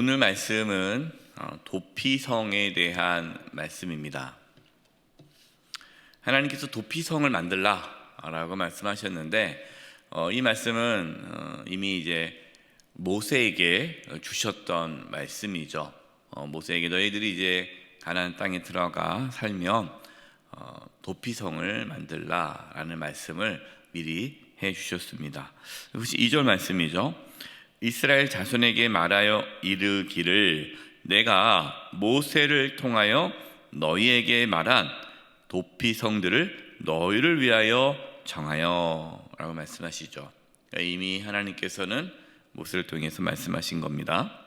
오늘 말씀은 도피성에 대한 말씀입니다. 하나님께서 도피성을 만들라라고 말씀하셨는데 이 말씀은 이미 이제 모세에게 주셨던 말씀이죠. 모세에게 너희들이 이제 가나안 땅에 들어가 살면 도피성을 만들라라는 말씀을 미리 해 주셨습니다. 그것이 2절 말씀이죠. 이스라엘 자손에게 말하여 이르기를 내가 모세를 통하여 너희에게 말한 도피성들을 너희를 위하여 정하여 라고 말씀하시죠. 이미 하나님께서는 모세를 통해서 말씀하신 겁니다.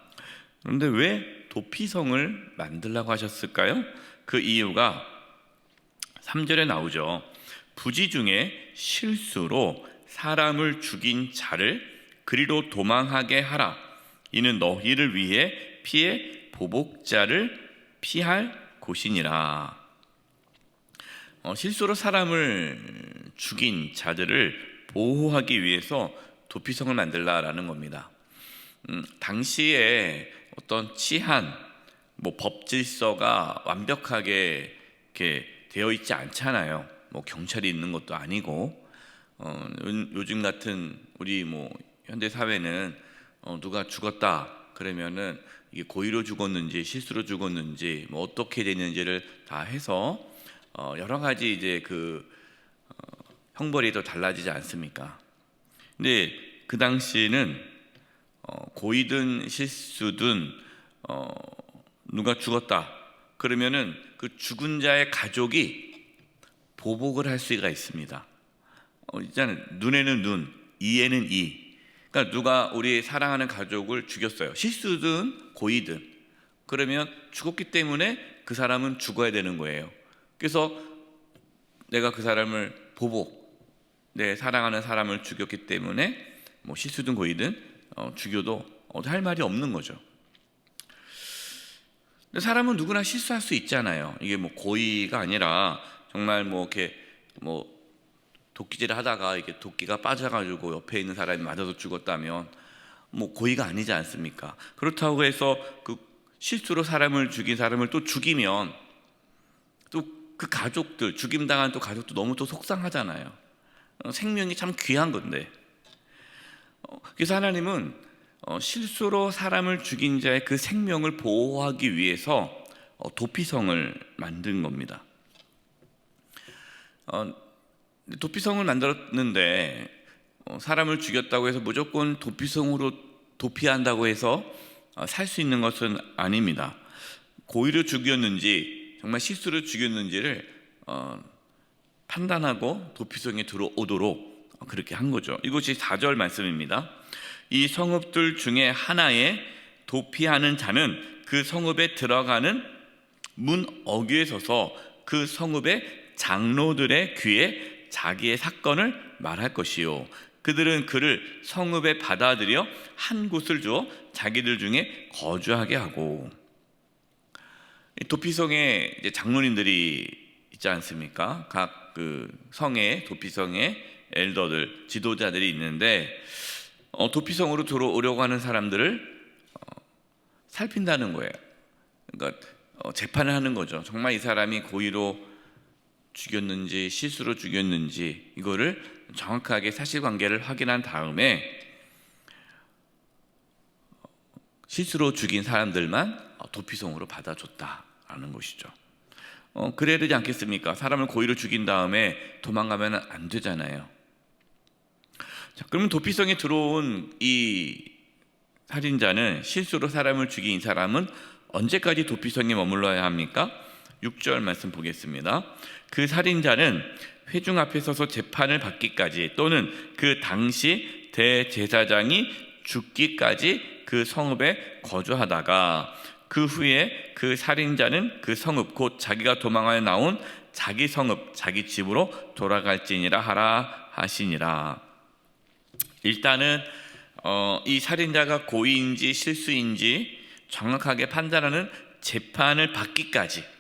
그런데 왜 도피성을 만들라고 하셨을까요? 그 이유가 3절에 나오죠. 부지 중에 실수로 사람을 죽인 자를 그리로 도망하게 하라. 이는 너희를 위해 피해 보복자를 피할 곳이니라. 실수로 사람을 죽인 자들을 보호하기 위해서 도피성을 만들라라는 겁니다. 당시에 어떤 치안, 법 질서가 완벽하게 이렇게 되어 있지 않잖아요. 경찰이 있는 것도 아니고 요즘 같은 우리 현대 사회는 누가 죽었다 그러면은 이게 고의로 죽었는지 실수로 죽었는지 어떻게 됐는지를 다 해서 여러 가지 이제 형벌이 더 달라지지 않습니까? 근데 그 당시는 고의든 실수든 누가 죽었다 그러면은 그 죽은 자의 가족이 보복을 할 수가 있습니다. 있잖아요. 눈에는 눈, 이에는 이. 그러니까 누가 우리 사랑하는 가족을 죽였어요. 실수든 고의든. 그러면 죽었기 때문에 그 사람은 죽어야 되는 거예요. 그래서 내가 그 사람을 내 사랑하는 사람을 죽였기 때문에 실수든 고의든 죽여도 할 말이 없는 거죠. 근데 사람은 누구나 실수할 수 있잖아요. 이게 고의가 아니라 정말 이렇게 도끼질을 하다가 이게 도끼가 빠져가지고 옆에 있는 사람이 맞아서 죽었다면 고의가 아니지 않습니까? 그렇다고 해서 그 실수로 사람을 죽인 사람을 또 죽이면 또 그 가족들, 죽임당한 또 가족도 너무 또 속상하잖아요. 생명이 참 귀한 건데. 그래서 하나님은 실수로 사람을 죽인 자의 그 생명을 보호하기 위해서 도피성을 만든 겁니다. 도피성을 만들었는데 사람을 죽였다고 해서 무조건 도피성으로 도피한다고 해서 살 수 있는 것은 아닙니다. 고의로 죽였는지 정말 실수로 죽였는지를 판단하고 도피성에 들어오도록 그렇게 한 거죠. 이것이 4절 말씀입니다. 이 성읍들 중에 하나에 도피하는 자는 그 성읍에 들어가는 문 어귀에 서서 그 성읍의 장로들의 귀에 자기의 사건을 말할 것이요 그들은 그를 성읍에 받아들여 한 곳을 주어 자기들 중에 거주하게 하고. 도피성에 이제 장로님들이 있지 않습니까? 각 성에 도피성에 엘더들 지도자들이 있는데 도피성으로 들어오려고 하는 사람들을 살핀다는 거예요. 그러니까 재판을 하는 거죠. 정말 이 사람이 고의로 죽였는지 실수로 죽였는지 이거를 정확하게 사실관계를 확인한 다음에 실수로 죽인 사람들만 도피성으로 받아줬다라는 것이죠. 그래야 되지 않겠습니까? 사람을 고의로 죽인 다음에 도망가면 안 되잖아요. 자, 그러면 도피성에 들어온 이 살인자는 실수로 사람을 죽인 이 사람은 언제까지 도피성에 머물러야 합니까? 6절 말씀 보겠습니다. 그 살인자는 회중 앞에 서서 재판을 받기까지 또는 그 당시 대제사장이 죽기까지 그 성읍에 거주하다가 그 후에 그 살인자는 그 성읍 곧 자기가 도망하여 나온 자기 성읍 자기 집으로 돌아갈지니라 하라 하시니라. 일단은 이 살인자가 고의인지 실수인지 정확하게 판단하는 재판을 받기까지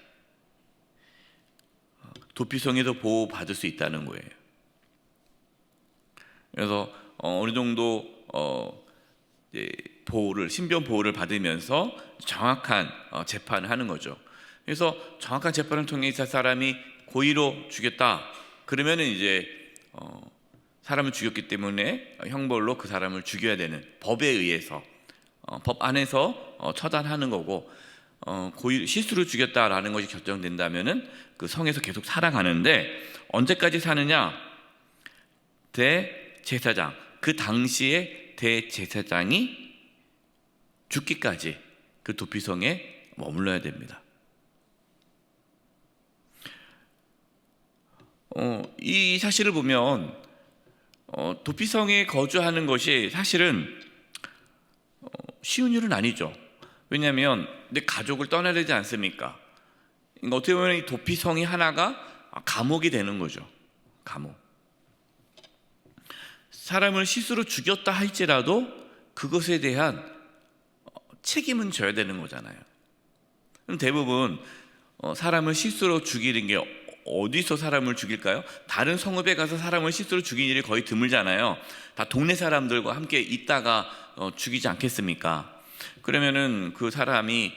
도피성에도 보호받을 수 있다는 거예요. 그래서 어느 정도 신변 보호를 받으면서 정확한 재판을 하는 거죠. 그래서 정확한 재판을 통해서 사람이 고의로 죽였다 그러면은 이제 사람을 죽였기 때문에 형벌로 그 사람을 죽여야 되는 법에 의해서 법 안에서 처단하는 거고, 고의 실수로 죽였다라는 것이 결정된다면은 그 성에서 계속 살아가는데 언제까지 사느냐? 대제사장, 그 당시에 대제사장이 죽기까지 그 도피성에 머물러야 됩니다. 이 사실을 보면 도피성에 거주하는 것이 사실은 쉬운 일은 아니죠. 왜냐하면 내 가족을 떠나야 되지 않습니까? 그러니까 어떻게 보면 이 도피성이 하나가 감옥이 되는 거죠. 감옥. 사람을 실수로 죽였다 할지라도 그것에 대한 책임은 져야 되는 거잖아요. 그럼 대부분 사람을 실수로 죽이는 게 어디서 사람을 죽일까요? 다른 성읍에 가서 사람을 실수로 죽이는 일이 거의 드물잖아요. 다 동네 사람들과 함께 있다가 죽이지 않겠습니까? 그러면은 그 사람이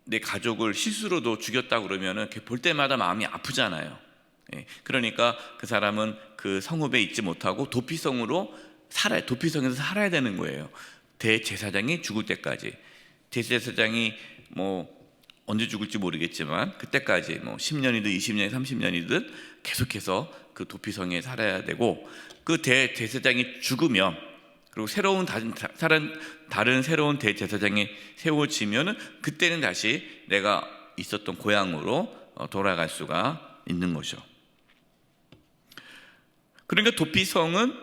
내 가족을 실수로도 죽였다 그러면은 볼 때마다 마음이 아프잖아요. 그러니까 그 사람은 그 성읍에 있지 못하고 도피성에서 살아야 되는 거예요. 대제사장이 죽을 때까지. 대제사장이 언제 죽을지 모르겠지만 그때까지 10년이든 20년, 30년이든 계속해서 그 도피성에 살아야 되고, 그 대제사장이 죽으면, 그리고 다른 새로운 대제사장이 세워지면은 그때는 다시 내가 있었던 고향으로 돌아갈 수가 있는 거죠. 그러니까 도피성은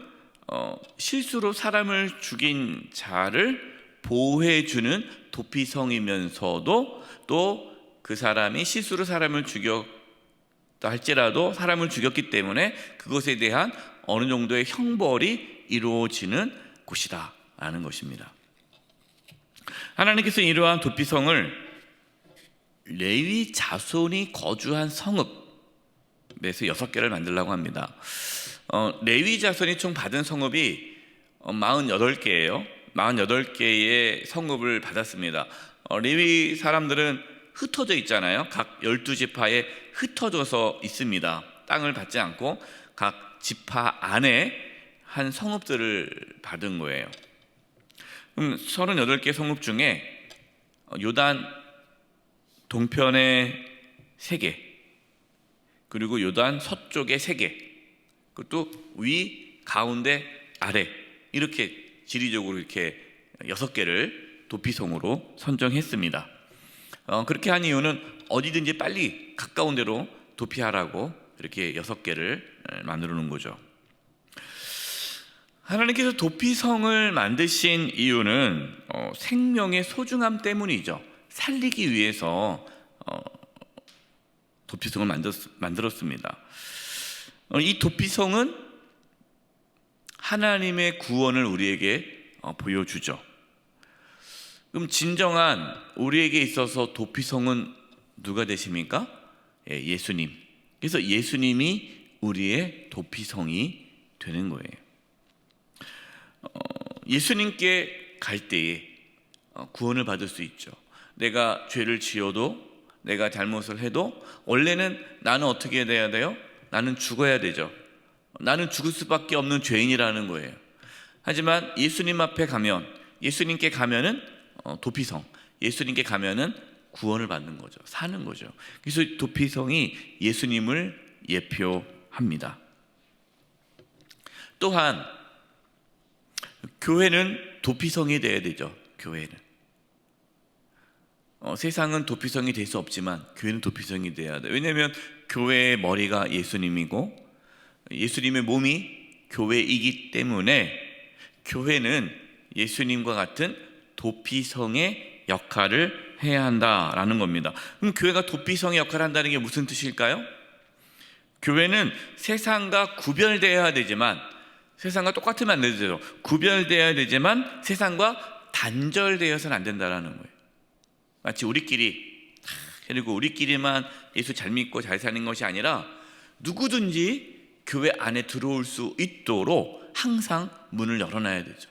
실수로 사람을 죽인 자를 보호해주는 도피성이면서도 또 그 사람이 실수로 사람을 죽였다 할지라도 사람을 죽였기 때문에 그것에 대한 어느 정도의 형벌이 이루어지는 곳이다 라는 것입니다. 하나님께서 이러한 도피성을 레위 자손이 거주한 성읍에서 6개를 만들려고 합니다. 레위 자손이 총 받은 성읍이 48개예요. 48개의 성읍을 받았습니다. 레위 사람들은 흩어져 있잖아요. 각 12지파에 흩어져서 있습니다. 땅을 받지 않고 각 지파 안에 한 성읍들을 받은 거예요. 그럼 38개 성읍 중에 요단 동편에 3개, 그리고 요단 서쪽에 3개, 그것도 위, 가운데, 아래 이렇게 지리적으로 이렇게 6개를 도피성으로 선정했습니다. 그렇게 한 이유는 어디든지 빨리 가까운 데로 도피하라고 이렇게 6개를 만들어 놓은 거죠. 하나님께서 도피성을 만드신 이유는 생명의 소중함 때문이죠. 살리기 위해서 도피성을 만들었습니다. 이 도피성은 하나님의 구원을 우리에게 보여주죠. 그럼 진정한 우리에게 있어서 도피성은 누가 되십니까? 예수님. 그래서 예수님이 우리의 도피성이 되는 거예요. 예수님께 갈 때에 구원을 받을 수 있죠. 내가 죄를 지어도, 내가 잘못을 해도 원래는 나는 어떻게 돼야 돼요? 나는 죽어야 되죠. 나는 죽을 수밖에 없는 죄인이라는 거예요. 하지만 예수님 앞에 가면, 예수님께 가면은 도피성, 예수님께 가면은 구원을 받는 거죠. 사는 거죠. 그래서 도피성이 예수님을 예표합니다. 또한 교회는 도피성이 되어야 되죠. 교회는 세상은 도피성이 될 수 없지만 교회는 도피성이 되어야 돼요. 왜냐하면 교회의 머리가 예수님이고 예수님의 몸이 교회이기 때문에 교회는 예수님과 같은 도피성의 역할을 해야 한다라는 겁니다. 그럼 교회가 도피성의 역할을 한다는 게 무슨 뜻일까요? 교회는 세상과 구별되어야 되지만, 세상과 똑같으면 안 되죠. 구별되어야 되지만 세상과 단절되어서는 안 된다라는 거예요. 마치 우리끼리, 그리고 우리끼리만 예수 잘 믿고 잘 사는 것이 아니라 누구든지 교회 안에 들어올 수 있도록 항상 문을 열어놔야 되죠.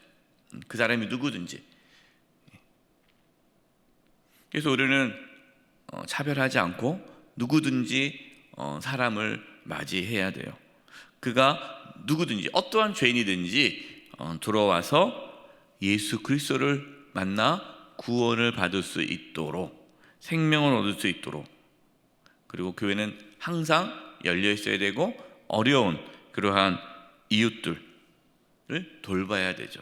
그 사람이 누구든지. 그래서 우리는 차별하지 않고 누구든지 사람을 맞이해야 돼요. 그가 누구든지 어떠한 죄인이든지 들어와서 예수 그리스도를 만나 구원을 받을 수 있도록, 생명을 얻을 수 있도록, 그리고 교회는 항상 열려 있어야 되고 어려운 그러한 이웃들을 돌봐야 되죠.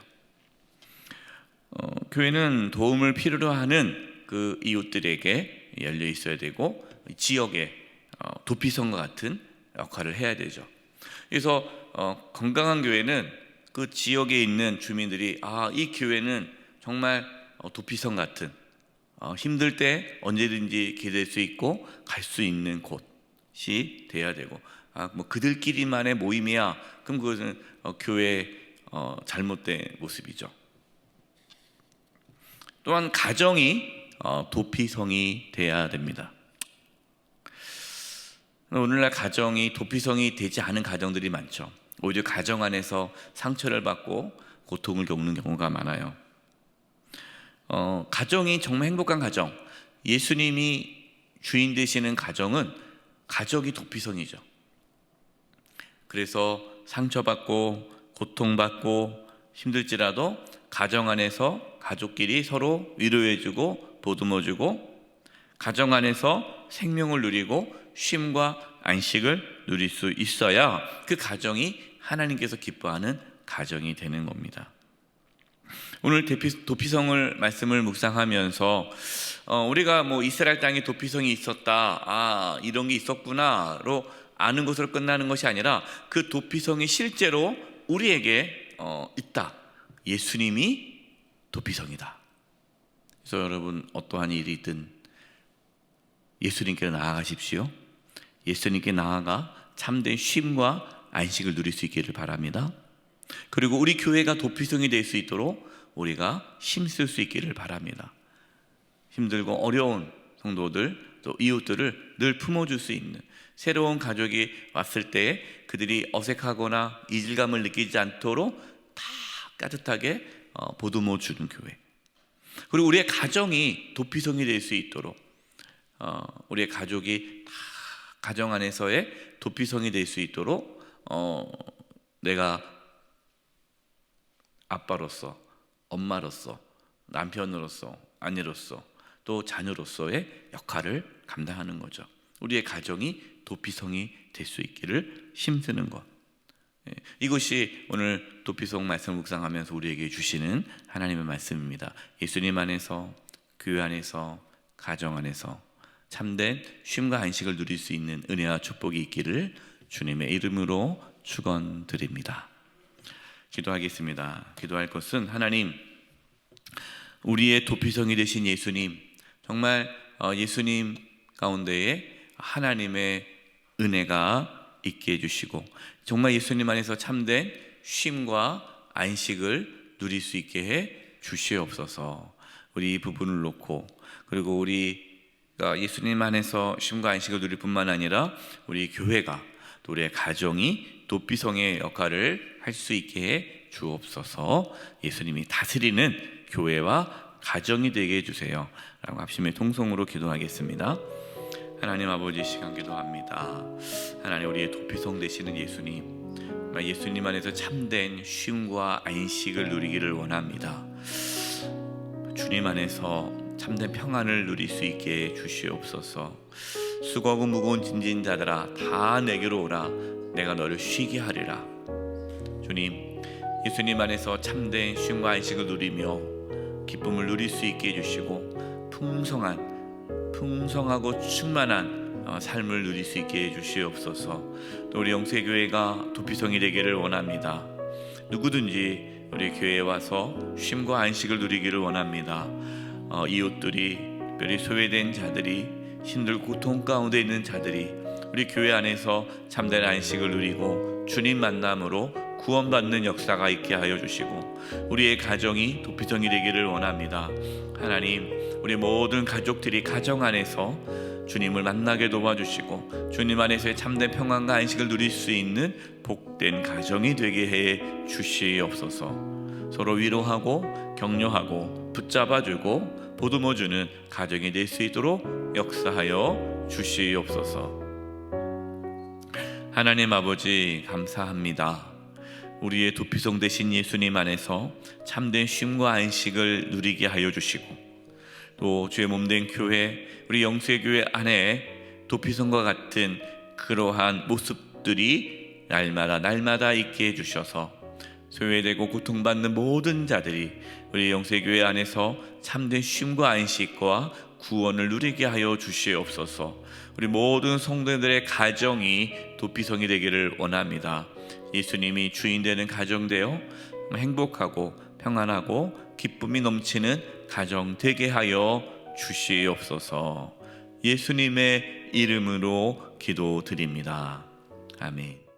교회는 도움을 필요로 하는 그 이웃들에게 열려 있어야 되고 지역의 도피성과 같은 역할을 해야 되죠. 그래서 건강한 교회는 그 지역에 있는 주민들이 이 교회는 정말 도피성 같은, 힘들 때 언제든지 기댈 수 있고 갈 수 있는 곳이 돼야 되고, 뭐 그들끼리만의 모임이야, 그럼 그것은 교회의 잘못된 모습이죠. 또한 가정이 도피성이 돼야 됩니다. 오늘날 가정이 도피성이 되지 않은 가정들이 많죠. 오히려 가정 안에서 상처를 받고 고통을 겪는 경우가 많아요. 가정이 정말 행복한 가정, 예수님이 주인 되시는 가정은 가족이 도피성이죠. 그래서 상처받고 고통받고 힘들지라도 가정 안에서 가족끼리 서로 위로해주고 보듬어주고, 가정 안에서 생명을 누리고 쉼과 안식을 누릴 수 있어야 그 가정이 하나님께서 기뻐하는 가정이 되는 겁니다. 오늘 도피성을 말씀을 묵상하면서 우리가 뭐 이스라엘 땅에 도피성이 있었다, 이런 게 있었구나로 아는 것으로 끝나는 것이 아니라 그 도피성이 실제로 우리에게 있다. 예수님이 도피성이다. 그래서 여러분, 어떠한 일이든 예수님께 나아가십시오. 예수님께 나아가 참된 쉼과 안식을 누릴 수 있기를 바랍니다. 그리고 우리 교회가 도피성이 될 수 있도록 우리가 힘쓸 수 있기를 바랍니다. 힘들고 어려운 성도들, 또 이웃들을 늘 품어줄 수 있는, 새로운 가족이 왔을 때 그들이 어색하거나 이질감을 느끼지 않도록 다 따뜻하게 보듬어 주는 교회. 그리고 우리의 가정이 도피성이 될 수 있도록 우리의 가족이 다 가정 안에서의 도피성이 될 수 있도록 내가 아빠로서, 엄마로서, 남편으로서, 아내로서, 또 자녀로서의 역할을 감당하는 거죠. 우리의 가정이 도피성이 될 수 있기를 힘쓰는 것. 이것이 오늘 도피성 말씀 묵상하면서 우리에게 주시는 하나님의 말씀입니다. 예수님 안에서, 교회 안에서, 가정 안에서 참된 쉼과 안식을 누릴 수 있는 은혜와 축복이 있기를 주님의 이름으로 축원드립니다. 기도하겠습니다. 기도할 것은, 하나님, 우리의 도피성이 되신 예수님, 정말 예수님 가운데에 하나님의 은혜가 있게 해주시고 정말 예수님 안에서 참된 쉼과 안식을 누릴 수 있게 해 주시옵소서. 우리 이 부분을 놓고, 그리고 우리가 예수님 안에서 쉼과 안식을 누릴 뿐만 아니라 우리 교회가, 또 우리의 가정이 도피성의 역할을 할 수 있게 해 주옵소서. 예수님이 다스리는 교회와 가정이 되게 해주세요 라고 합심의 통성으로 기도하겠습니다. 하나님 아버지, 시간 기도합니다. 하나님, 우리의 도피성 되시는 예수님 안에서 참된 쉼과 안식을 누리기를 원합니다. 주님 안에서 참된 평안을 누릴 수 있게 주시옵소서. 수고하고 무거운 짐진 자들아, 다 내게로 오라. 내가 너를 쉬게 하리라. 주님, 예수님 안에서 참된 쉼과 안식을 누리며 기쁨을 누릴 수 있게 해주시고 풍성하고 충만한 삶을 누릴 수 있게 해주시옵소서. 또 우리 영세교회가 도피성이 되기를 원합니다. 누구든지 우리 교회에 와서 쉼과 안식을 누리기를 원합니다. 이웃들이, 특별히 소외된 자들이, 힘들고 고통 가운데 있는 자들이 우리 교회 안에서 참된 안식을 누리고 주님 만남으로 구원받는 역사가 있게 하여 주시고 우리의 가정이 도피성이 되기를 원합니다. 하나님, 우리 모든 가족들이 가정 안에서 주님을 만나게 도와주시고 주님 안에서의 참된 평안과 안식을 누릴 수 있는 복된 가정이 되게 해 주시옵소서. 서로 위로하고 격려하고 붙잡아주고 보듬어주는 가정이 될 수 있도록 역사하여 주시옵소서. 하나님 아버지, 감사합니다. 우리의 도피성 되신 예수님 안에서 참된 쉼과 안식을 누리게 하여 주시고, 또 주의 몸된 교회, 우리 영세교회 안에 도피성과 같은 그러한 모습들이 날마다 있게 해주셔서 소외되고 고통받는 모든 자들이 우리 영세교회 안에서 참된 쉼과 안식과 구원을 누리게 하여 주시옵소서. 우리 모든 성도들의 가정이 도피성이 되기를 원합니다. 예수님이 주인 되는 가정 되어 행복하고 평안하고 기쁨이 넘치는 가정 되게 하여 주시옵소서. 예수님의 이름으로 기도드립니다. 아멘.